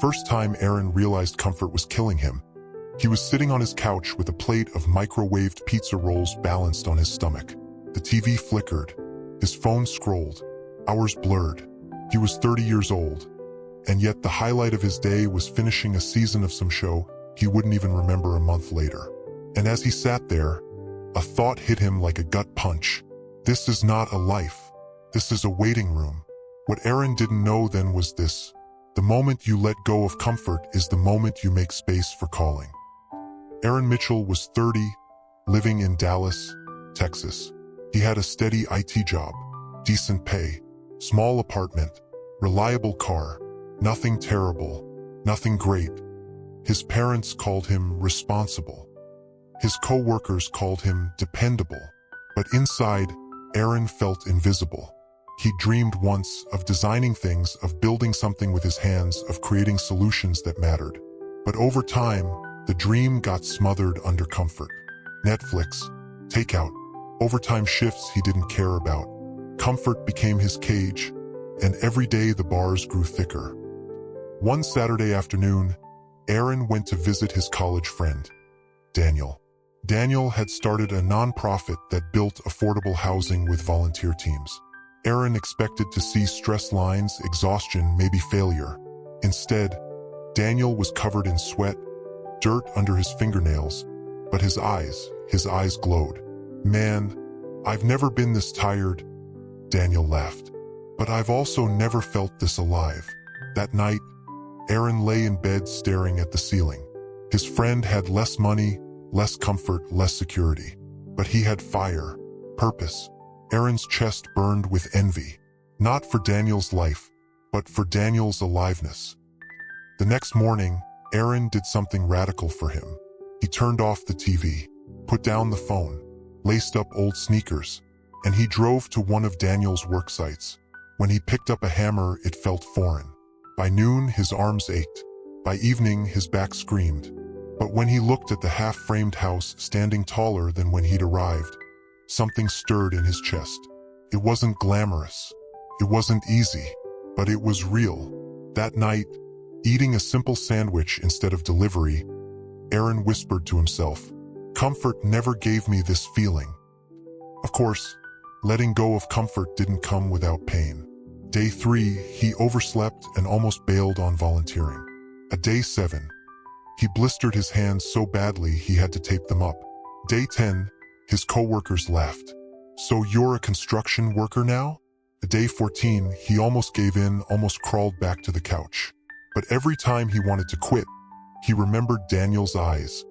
first time Aaron realized comfort was killing him. He was sitting on his couch with a plate of microwaved pizza rolls balanced on his stomach. The TV flickered. His phone scrolled. Hours blurred. He was 30 years old. And yet the highlight of his day was finishing a season of some show he wouldn't even remember a month later. And as he sat there, a thought hit him like a gut punch. This is not a life. This is a waiting room. What Aaron didn't know then was this. The moment you let go of comfort is the moment you make space for calling. Aaron Mitchell was 30, living in Dallas, Texas. He had a steady IT job, decent pay, small apartment, reliable car, nothing terrible, nothing great. His parents called him responsible. His co-workers called him dependable. But inside, Aaron felt invisible. He dreamed once of designing things, of building something with his hands, of creating solutions that mattered. But over time, the dream got smothered under comfort. Netflix, takeout, overtime shifts he didn't care about. Comfort became his cage, and every day the bars grew thicker. One Saturday afternoon, Aaron went to visit his college friend, Daniel. Daniel had started a nonprofit that built affordable housing with volunteer teams. Aaron expected to see stress lines, exhaustion, maybe failure. Instead, Daniel was covered in sweat, dirt under his fingernails, but his eyes glowed. "Man, I've never been this tired," Daniel laughed. "But I've also never felt this alive." That night, Aaron lay in bed staring at the ceiling. His friend had less money, less comfort, less security. But he had fire, purpose. Aaron's chest burned with envy, not for Daniel's life, but for Daniel's aliveness. The next morning, Aaron did something radical for him. He turned off the TV, put down the phone, laced up old sneakers, and he drove to one of Daniel's work sites. When he picked up a hammer, it felt foreign. By noon, his arms ached. By evening, his back screamed. But when he looked at the half-framed house standing taller than when he'd arrived, something stirred in his chest. It wasn't glamorous. It wasn't easy. But it was real. That night, eating a simple sandwich instead of delivery, Aaron whispered to himself, "Comfort never gave me this feeling." Of course, letting go of comfort didn't come without pain. Day 3, he overslept and almost bailed on volunteering. At day 7, he blistered his hands so badly he had to tape them up. Day 10, his co-workers laughed. "So you're a construction worker now?" At day 14, he almost gave in, almost crawled back to the couch. But every time he wanted to quit, he remembered Daniel's eyes,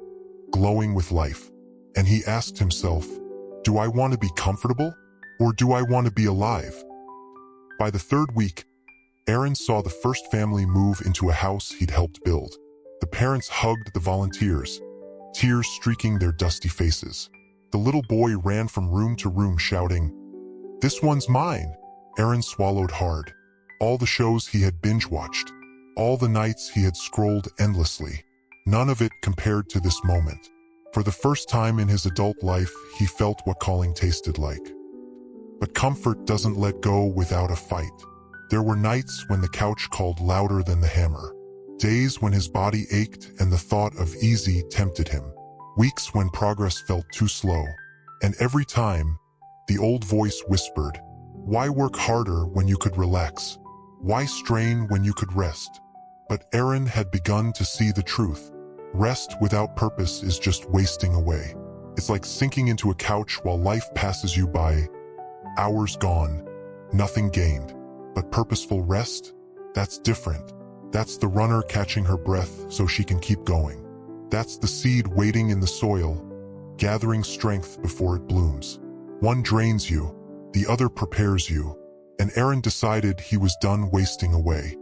glowing with life. And he asked himself, do I want to be comfortable, or do I want to be alive? By the 3rd week, Aaron saw the first family move into a house he'd helped build. The parents hugged the volunteers, tears streaking their dusty faces. The little boy ran from room to room shouting, "This one's mine!" Aaron swallowed hard. All the shows he had binge-watched, all the nights he had scrolled endlessly, none of it compared to this moment. For the first time in his adult life, he felt what calling tasted like. But comfort doesn't let go without a fight. There were nights when the couch called louder than the hammer. Days when his body ached and the thought of easy tempted him. Weeks when progress felt too slow. And every time, the old voice whispered, "Why work harder when you could relax? Why strain when you could rest?" But Aaron had begun to see the truth. Rest without purpose is just wasting away. It's like sinking into a couch while life passes you by. Hours gone, nothing gained. But purposeful rest? That's different. That's the runner catching her breath so she can keep going. That's the seed waiting in the soil, gathering strength before it blooms. One drains you, the other prepares you. And Aaron decided he was done wasting away.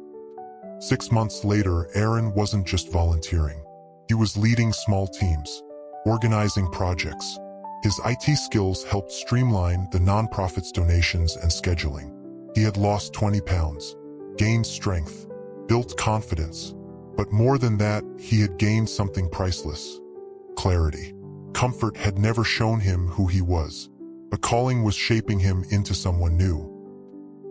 6 months later, Aaron wasn't just volunteering. He was leading small teams, organizing projects. His IT skills helped streamline the nonprofit's donations and scheduling. He had lost 20 pounds, gained strength, built confidence. But more than that, he had gained something priceless: clarity. Comfort had never shown him who he was, but calling was shaping him into someone new.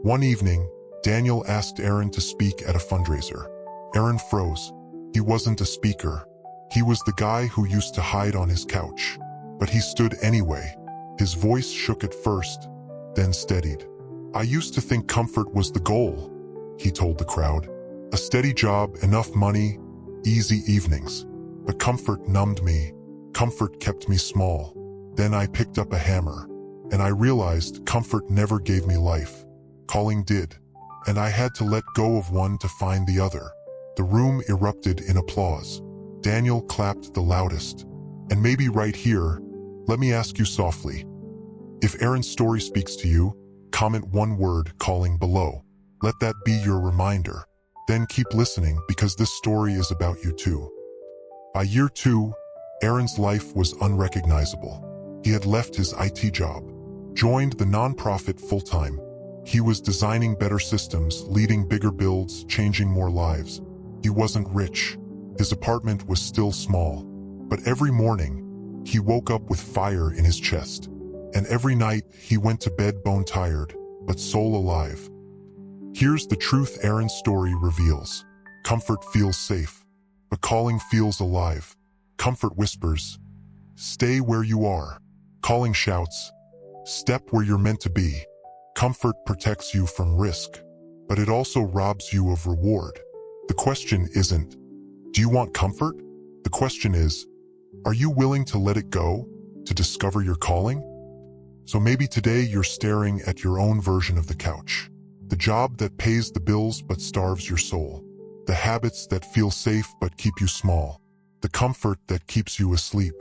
One evening, Daniel asked Aaron to speak at a fundraiser. Aaron froze. He wasn't a speaker. He was the guy who used to hide on his couch. But he stood anyway. His voice shook at first, then steadied. "I used to think comfort was the goal," he told the crowd. "A steady job, enough money, easy evenings. But comfort numbed me. Comfort kept me small. Then I picked up a hammer, and I realized comfort never gave me life. Calling did. And I had to let go of one to find the other." The room erupted in applause. Daniel clapped the loudest. "And maybe right here, let me ask you softly. If Aaron's story speaks to you, comment one word, calling, below. Let that be your reminder. Then keep listening because this story is about you too." By year 2, Aaron's life was unrecognizable. He had left his IT job, joined the nonprofit full-time. He was designing better systems, leading bigger builds, changing more lives. He wasn't rich. His apartment was still small. But every morning, he woke up with fire in his chest. And every night, he went to bed bone-tired, but soul alive. Here's the truth Aaron's story reveals. Comfort feels safe, but calling feels alive. Comfort whispers, "Stay where you are." Calling shouts, "Step where you're meant to be." Comfort protects you from risk, but it also robs you of reward. The question isn't, do you want comfort? The question is, are you willing to let it go, to discover your calling? So maybe today you're staring at your own version of the couch. The job that pays the bills but starves your soul. The habits that feel safe but keep you small. The comfort that keeps you asleep.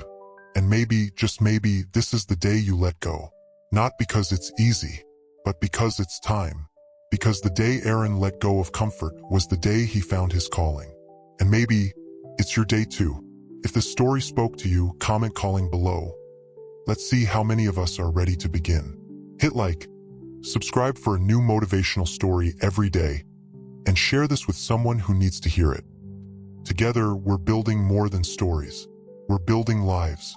And maybe, just maybe, this is the day you let go. Not because it's easy, but because it's time. Because the day Aaron let go of comfort was the day he found his calling. And maybe it's your day too. If the story spoke to you, comment calling below. Let's see how many of us are ready to begin. Hit like, subscribe for a new motivational story every day, and share this with someone who needs to hear it. Together, we're building more than stories. We're building lives.